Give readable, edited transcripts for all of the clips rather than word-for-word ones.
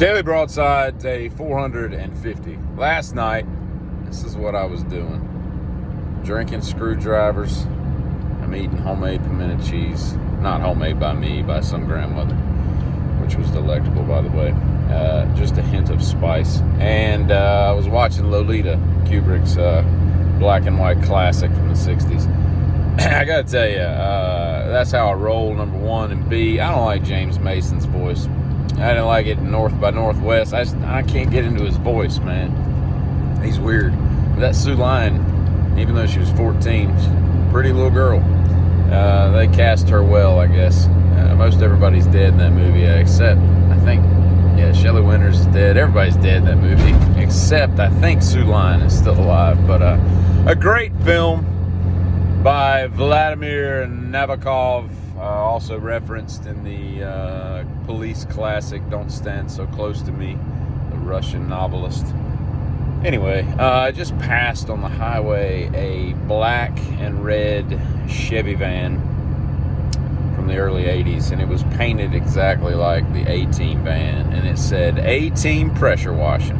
Daily Broadside, day 450. Last night, this is what I was doing. Drinking screwdrivers. I'm eating homemade pimento cheese. Not homemade by me, by some grandmother, which was delectable, by the way. Just a hint of spice. And I was watching Lolita, Kubrick's black and white classic from the 60s. I gotta tell you, that's how I roll, number one. And B, I don't like James Mason's voice. I didn't like it in North by Northwest. I can't get into his voice, man. He's weird. But that Sue Lyon, even though she was 14, she's a pretty little girl. They cast her well, I guess. Most everybody's dead in that movie, except, I think, Shelley Winters is dead. Everybody's dead in that movie, except I think Sue Lyon is still alive. But a great film by Vladimir Nabokov, also referenced in the police classic Don't Stand So Close to Me, the Russian novelist. Anyway, I just passed on the highway a black and red Chevy van from the early 80s, and it was painted exactly like the A-Team van, and it said A-Team pressure washing.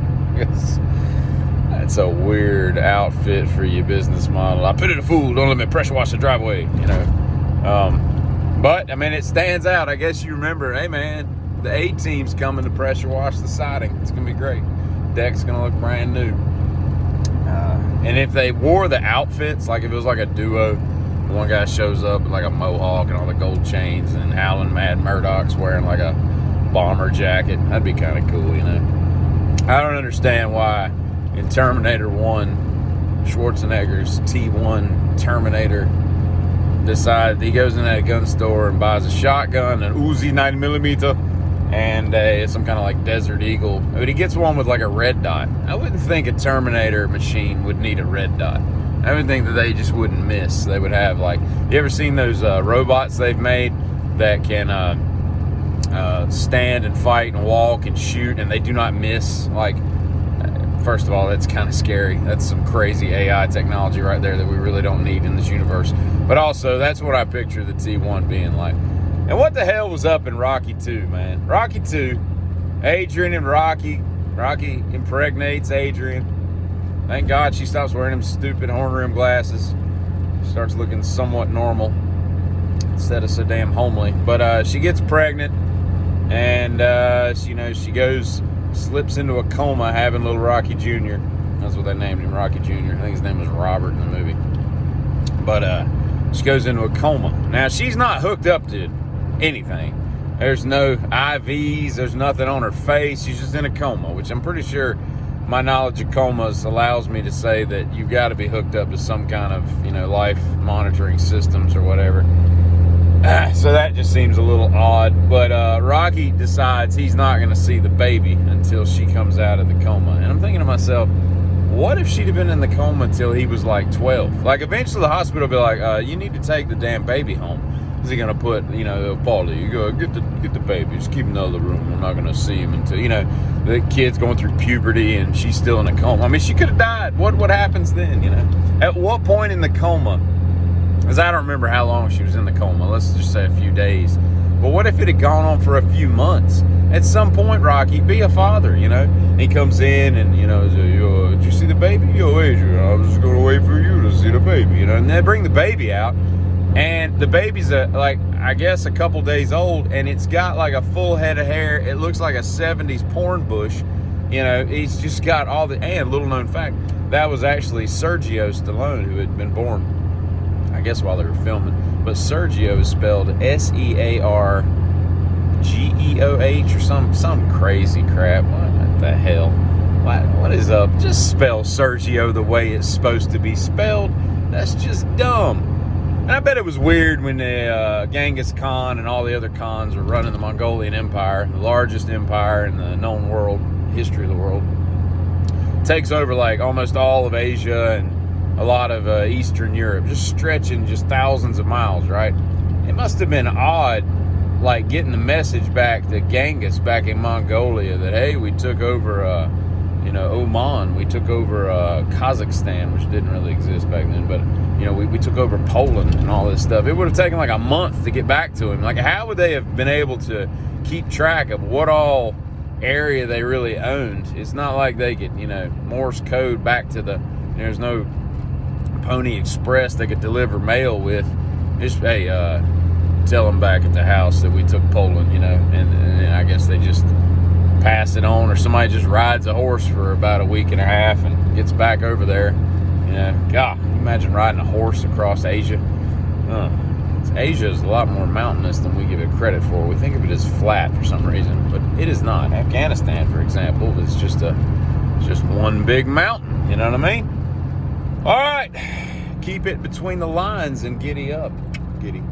That's a weird outfit for your business model. I pity the fool, don't let me pressure wash the driveway, you know. But, I mean, it stands out. I guess you remember, hey, man, the A-Team's coming to pressure wash the siding. It's going to be great. Deck's going to look brand new. And if they wore the outfits, like if it was like a duo, one guy shows up with like a mohawk and all the gold chains, and Howlin' Mad Murdoch's wearing like a bomber jacket, that'd be kind of cool, you know. I don't understand why in Terminator 1, Schwarzenegger's T1 Terminator decides he goes in that gun store and buys a shotgun, an Uzi 9mm, and some kind of like Desert Eagle. But he gets one with like a red dot. I wouldn't think a Terminator machine would need a red dot. I would think that they just wouldn't miss. They would have like, you ever seen those robots they've made that can stand and fight and walk and shoot, and they do not miss? Like, first of all, that's kind of scary. That's some crazy AI technology right there that we really don't need in this universe. But also, that's what I picture the T1 being like. And what the hell was up in Rocky 2, man? Rocky 2, Adrian and Rocky. Rocky impregnates Adrian. Thank God she stops wearing them stupid horn rim glasses. She starts looking somewhat normal instead of so damn homely. But she gets pregnant, and she goes, slips into a coma having little Rocky Jr. That's what they named him, Rocky Jr. I think his name was Robert in the movie. But she goes into a coma. Now, she's not hooked up to anything. There's no IVs. There's nothing on her face. She's just in a coma, which I'm pretty sure my knowledge of comas allows me to say that you've got to be hooked up to some kind of, life monitoring systems or whatever. So that just seems a little odd. But Rocky decides he's not going to see the baby until she comes out of the coma. And I'm thinking to myself, what if she'd have been in the coma until he was like 12? Like, eventually the hospital will be like, you need to take the damn baby home. Is he going to put, Paulie, you go get the baby, just keep him in the other room. I'm not going to see him until, the kid's going through puberty and she's still in a coma. I mean, she could have died. What happens then, At what point in the coma, because I don't remember how long she was in the coma, let's just say a few days. But what if it had gone on for a few months? At some point, Rocky, be a father, He comes in and, did you see the baby? Yo, Adrian, I was just going to wait for you to see the baby, And they bring the baby out. And the baby's I guess a couple days old, and it's got like a full head of hair. It looks like a 70s porn bush. He's just got all the, and little known fact, that was actually Sergio Stallone, who had been born, I guess, while they were filming. But Sergio is spelled Seargeoh or some crazy crap. What the hell? What is up? Just spell Sergio the way it's supposed to be spelled. That's just dumb. And I bet it was weird when the Genghis Khan and all the other Khans were running the Mongolian Empire, the largest empire in the known world, history of the world. Takes over like almost all of Asia and a lot of Eastern Europe, just stretching just thousands of miles, right? It must have been odd, like getting the message back to Genghis back in Mongolia that, hey, we took over, Oman, we took over Kazakhstan, which didn't really exist back then, but we took over Poland and all this stuff. It would have taken like a month to get back to him. Like, how would they have been able to keep track of what all area they really owned. It's not like they could, Morse code back to there's no Pony Express they could deliver mail with. Just, hey, tell them back at the house that we took Poland, and I guess they just pass it on, or somebody just rides a horse for about a week and a half and gets back over there. God, can you imagine riding a horse across Asia? Asia is a lot more mountainous than we give it credit for. We think of it as flat for some reason, but it is not. Afghanistan, for example, is just one big mountain. You know what I mean? All right, keep it between the lines and giddy up. Giddy.